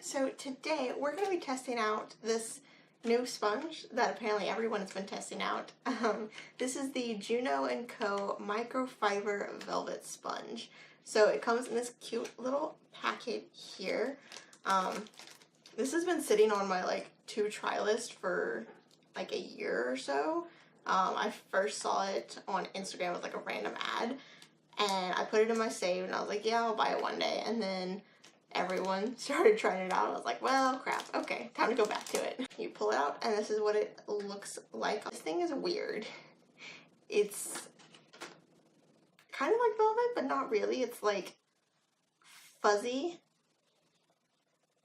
So today we're going to be testing out this new sponge that apparently everyone has been testing out. This is the Juno&co Microfiber Velvet Sponge. So it comes in this cute little packet here. This has been sitting on my to try list for like a year or so. I first saw it on Instagram with a random ad, and I put it in my save and I was like, yeah, I'll buy it one day. And then everyone started trying it out. I was like, well, crap, okay, time to go back to it. You pull it out and this is what it looks like. This thing is weird. It's kind of like velvet, but not really. It's like fuzzy.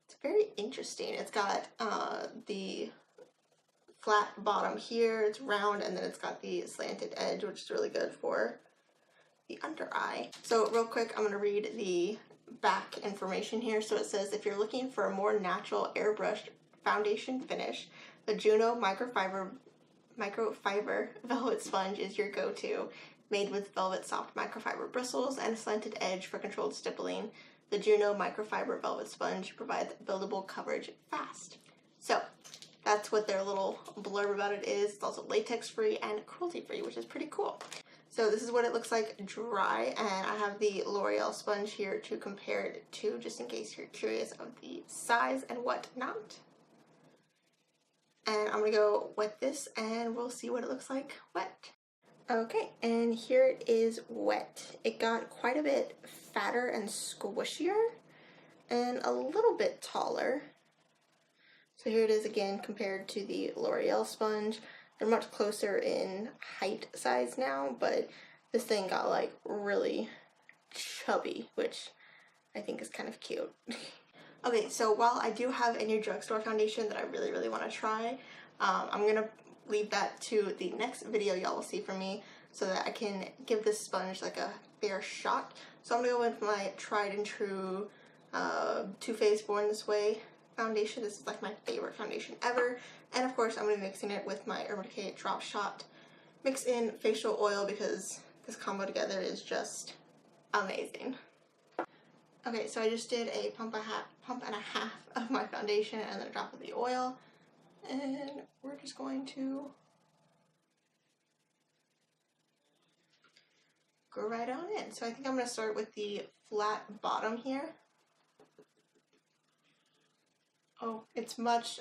It's very interesting. It's got the flat bottom here, it's round, and then it's got the slanted edge, which is really good for the under eye. So real quick, I'm going to read the back information here. So it says, if you're looking for a more natural airbrushed foundation finish, the Juno Microfiber Velvet Sponge is your go-to. Made with velvet soft microfiber bristles and a slanted edge for controlled stippling, the Juno Microfiber Velvet Sponge provides buildable coverage fast. So that's what their little blurb about it is. It's also latex free and cruelty free, which is pretty cool. So this is what it looks like dry, and I have the L'Oreal sponge here to compare it to, just in case you're curious of the size and whatnot. And I'm gonna go wet this and we'll see what it looks like wet. Okay, and here it is wet. It got quite a bit fatter and squishier and a little bit taller. So here it is again compared to the L'Oreal sponge. They're much closer in height size now, but this thing got really chubby, which I think is kind of cute. Okay, so while I do have a new drugstore foundation that I really want to try, I'm gonna leave that to the next video y'all will see from me so that I can give this sponge a fair shot. So I'm gonna go with my tried and true Too Faced Born This Way foundation. This is my favorite foundation ever, and of course I'm going to be mixing it with my Urban Decay Drop Shot Mix In Facial Oil because this combo together is just amazing. Okay, so I just did a pump and a half of my foundation and then a drop of the oil, and we're just going to go right on in. So I think I'm going to start with the flat bottom here. Oh, it's much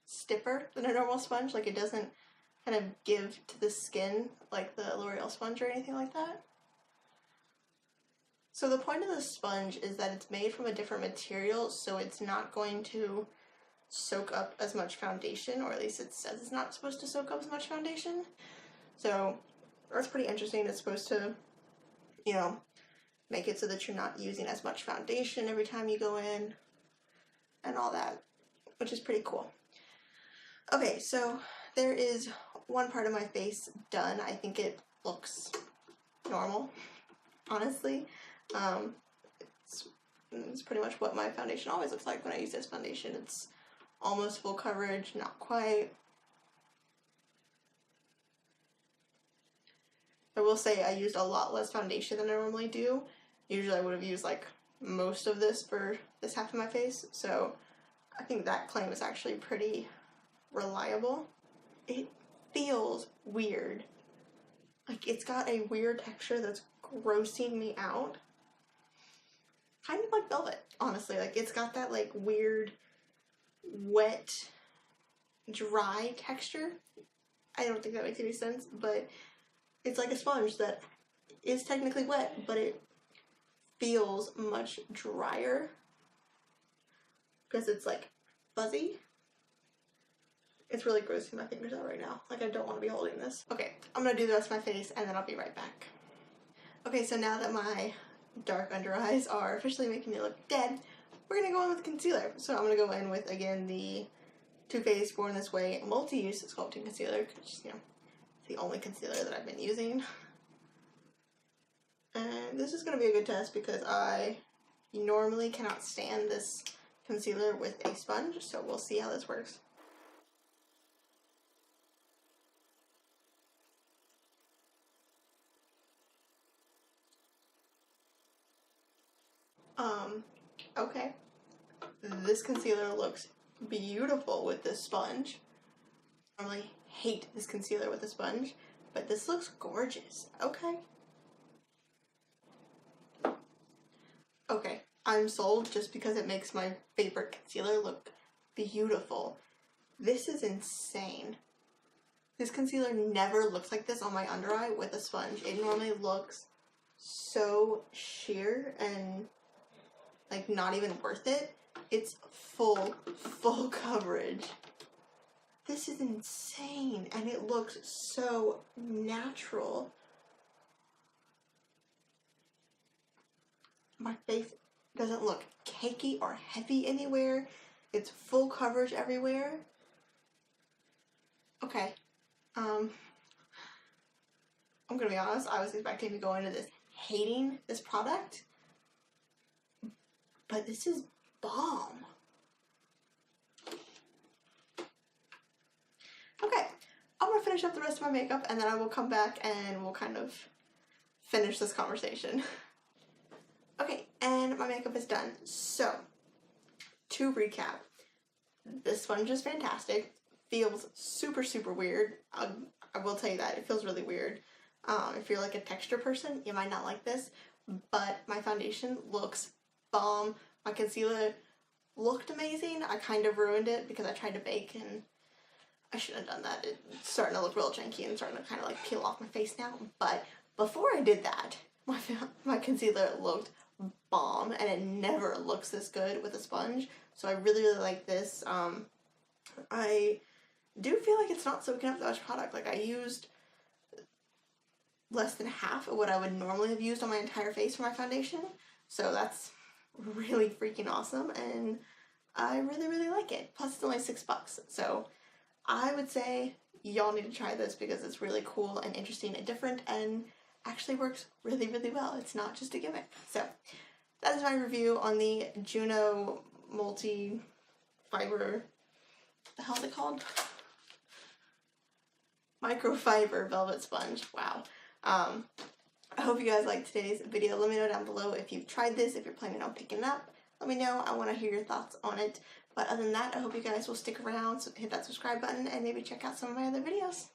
stiffer than a normal sponge. It doesn't kind of give to the skin like the L'Oreal sponge or anything like that. So the point of this sponge is that it's made from a different material, so it's not going to soak up as much foundation, or at least it says it's not supposed to soak up as much foundation. So that's pretty interesting. It's supposed to, make it so that you're not using as much foundation every time you go in and all that, which is pretty cool. Okay, so there is one part of my face done. I think it looks normal, honestly. It's pretty much what my foundation always looks like when I use this foundation. It's almost full coverage, not quite. I will say I used a lot less foundation than I normally do. Usually I would have used most of this for this half of my face, so I think that claim is actually pretty reliable. It feels weird. It's got a weird texture that's grossing me out. Kind of like velvet, honestly. It's got that weird, wet, dry texture. I don't think that makes any sense, but it's like a sponge that is technically wet, but it feels much drier because it's fuzzy. It's really grossing my fingers out right now. I don't want to be holding this. Okay, I'm gonna do the rest of my face and then I'll be right back. Okay, so now that my dark under eyes are officially making me look dead, we're gonna go in with concealer. So I'm gonna go in with, again, the Too Faced Born This Way Multi-Use Sculpting Concealer, which is, the only concealer that I've been using. And this is going to be a good test because I normally cannot stand this concealer with a sponge, so we'll see how this works. Okay. This concealer looks beautiful with this sponge. I normally hate this concealer with a sponge, but this looks gorgeous. Okay. Okay, I'm sold just because it makes my favorite concealer look beautiful. This is insane. This concealer never looks like this on my under eye with a sponge. It normally looks so sheer and like not even worth it. It's full coverage. This is insane and it looks so natural. My face doesn't look cakey or heavy anywhere. It's full coverage everywhere. Okay. I'm gonna be honest, I was expecting to go into this hating this product, but this is bomb. Okay, I'm gonna finish up the rest of my makeup and then I will come back and we'll kind of finish this conversation. Okay, and my makeup is done. So, to recap, this sponge is fantastic. Feels super, super weird. I will tell you that. It feels really weird. If you're like a texture person, you might not like this. But my foundation looks bomb. My concealer looked amazing. I kind of ruined it because I tried to bake and I shouldn't have done that. It's starting to look real janky and starting to kind of like peel off my face now. But before I did that, my concealer looked bomb and it never looks this good with a sponge. So I really, really like this. I do feel like it's not soaking up that much product. Like I used less than half of what I would normally have used on my entire face for my foundation. So that's really freaking awesome and I really, really like it. Plus it's only $6. So I would say y'all need to try this because it's really cool and interesting and different and actually works really, really well. It's not just a gimmick. So that is my review on the Juno Multi-Fiber, what the hell is it called? Microfiber Velvet Sponge. Wow. I hope you guys liked today's video. Let me know down below if you've tried this, if you're planning on picking it up. Let me know. I want to hear your thoughts on it. But other than that, I hope you guys will stick around, so hit that subscribe button, and maybe check out some of my other videos.